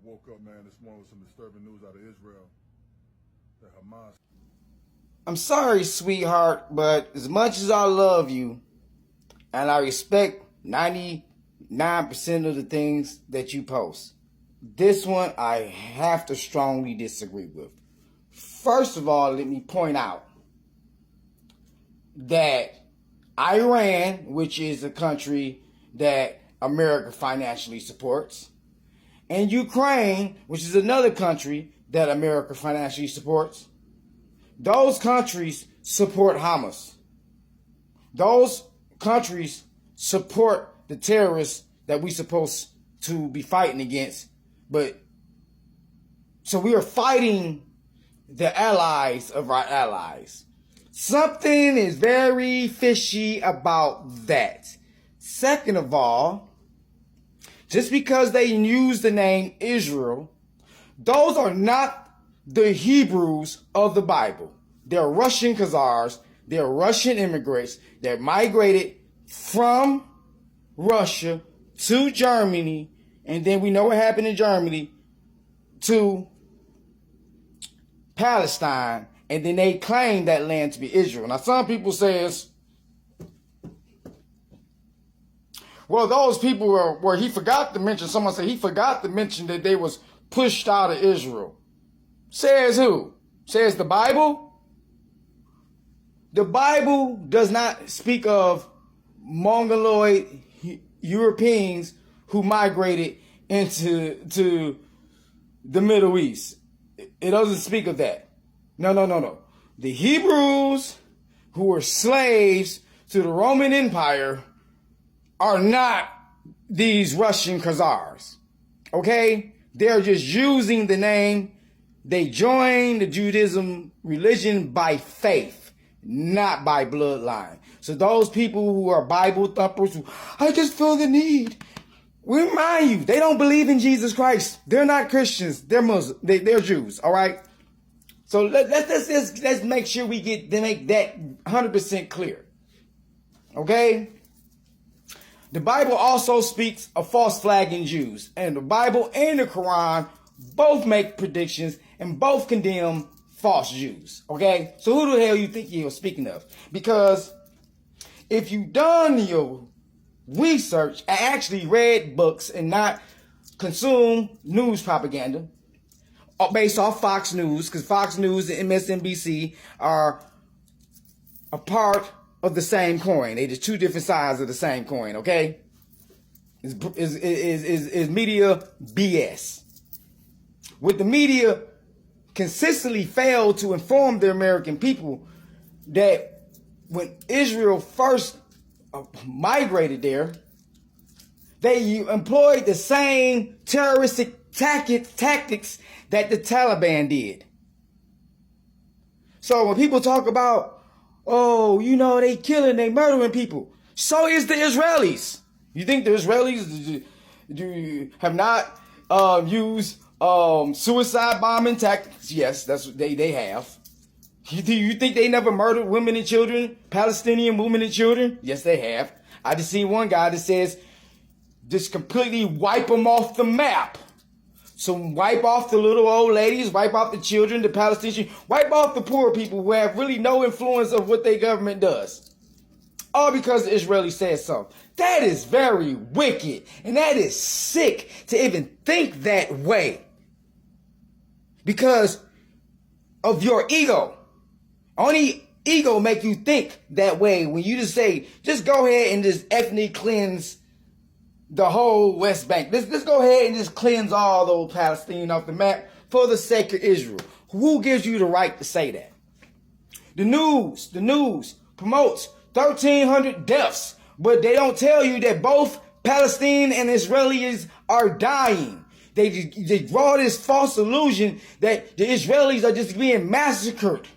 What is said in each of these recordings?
woke up, man, this morning with some disturbing news out of Israel that Hamas. I'm sorry, sweetheart, but as much as I love you and I respect 99% of the things that you post, this one I have to strongly disagree with. First of all, let me point out that Iran, which is a country that America financially supports, and Ukraine, which is another country that America financially supports, those countries support Hamas. Those countries support the terrorists that we're supposed to be fighting against. But so we are fighting the allies of our allies. Something is very fishy about that. Second of all, just because they use the name Israel, those are not the Hebrews of the Bible. They're Russian Khazars. They're Russian immigrants that migrated from Russia to Germany. And then we know what happened in Germany to Palestine. And then they claim that land to be Israel. Now, some people says, well, those people were he forgot to mention, someone said he forgot to mention that they was pushed out of Israel. Says who? Says the Bible? The Bible does not speak of Mongoloid Europeans who migrated into the Middle East. It doesn't speak of that. No. The Hebrews who were slaves to the Roman Empire are not these Russian Khazars. Okay? They're just using the name. They joined the Judaism religion by faith, not by bloodline. So those people who are Bible thumpers, who, I just feel the need. We remind you, they don't believe in Jesus Christ. They're not Christians. They're Muslims. They're Jews. All right? So let's make sure we make that 100% clear. Okay? The Bible also speaks of false flagging Jews. And the Bible and the Quran both make predictions and both condemn false Jews. Okay? So who the hell you think you're speaking of? Because if you've done your research and actually read books and not consume news propaganda based off Fox News, because Fox News and MSNBC are a part of the same coin. They just two different sides of the same coin, okay? Is media BS. With the media consistently failed to inform the American people that when Israel first migrated there, they employed the same terroristic tactics that the Taliban did. So when people talk about, oh, they killing, they murdering people, so is the Israelis. You think the Israelis have not used suicide bombing tactics? Yes, that's what they have. You think they never murdered women and children, Palestinian women and children? Yes, they have. I just seen one guy that says, just completely wipe them off the map. So wipe off the little old ladies, wipe off the children, the Palestinians, wipe off the poor people who have really no influence of what their government does. All because the Israeli said so. That is very wicked. And that is sick to even think that way. Because of your ego. Only ego make you think that way when you just say, just go ahead and just ethnically cleanse the whole West Bank. Let's go ahead and just cleanse all those Palestinians off the map for the sake of Israel. Who gives you the right to say that? The news promotes 1,300 deaths, but they don't tell you that both Palestinians and Israelis are dying. They draw this false illusion that the Israelis are just being massacred.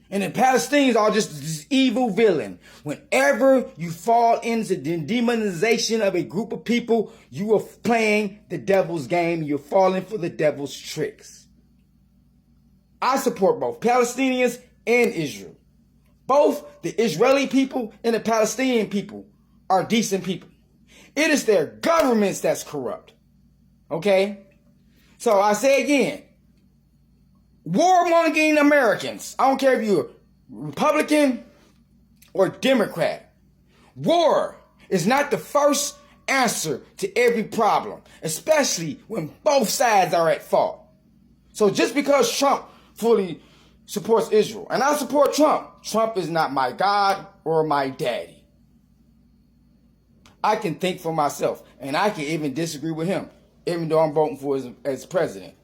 And the Palestinians are just this evil villain. Whenever you fall into the demonization of a group of people, you are playing the devil's game. You're falling for the devil's tricks. I support both Palestinians and Israel. Both the Israeli people and the Palestinian people are decent people. It is their governments that's corrupt. Okay? So I say again, warmongering Americans, I don't care if you're Republican or Democrat, war is not the first answer to every problem, especially when both sides are at fault. So just because Trump fully supports Israel, and I support Trump, Trump is not my God or my daddy. I can think for myself, and I can even disagree with him, even though I'm voting for him as president.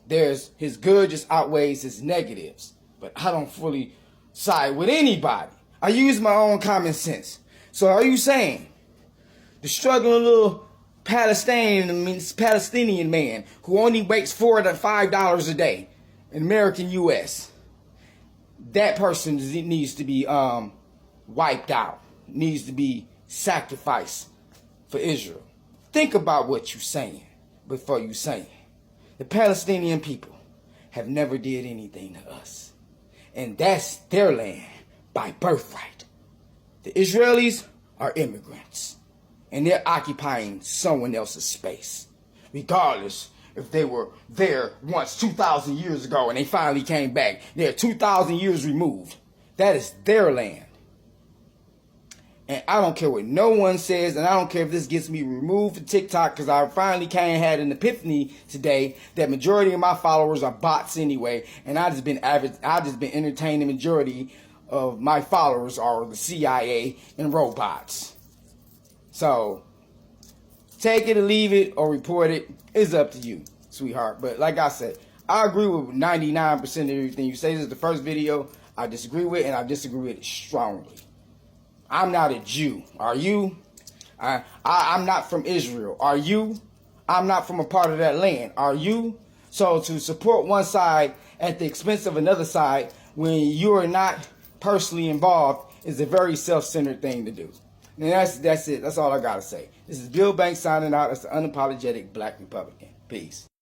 His good just outweighs his negatives, but I don't fully side with anybody. I use my own common sense. So are you saying the struggling little Palestinian man who only makes $4 to $5 a day in American U.S., that person needs to be wiped out, needs to be sacrificed for Israel? Think about what you're saying before you say it. The Palestinian people have never did anything to us, and that's their land by birthright. The Israelis are immigrants, and they're occupying someone else's space, regardless if they were there once 2,000 years ago and they finally came back. They're 2,000 years removed. That is their land. And I don't care what no one says, and I don't care if this gets me removed from TikTok, because I finally had an epiphany today that majority of my followers are bots anyway, and I just been entertaining the majority of my followers are the CIA and robots. So take it or leave it or report it. It's up to you, sweetheart. But like I said, I agree with 99% of everything you say. This is the first video I disagree with, and I disagree with it strongly. I'm not a Jew. Are you? I'm not from Israel. Are you? I'm not from a part of that land. Are you? So to support one side at the expense of another side when you are not personally involved is a very self-centered thing to do. And that's it. That's all I got to say. This is Bill Banks signing out as the unapologetic Black Republican. Peace.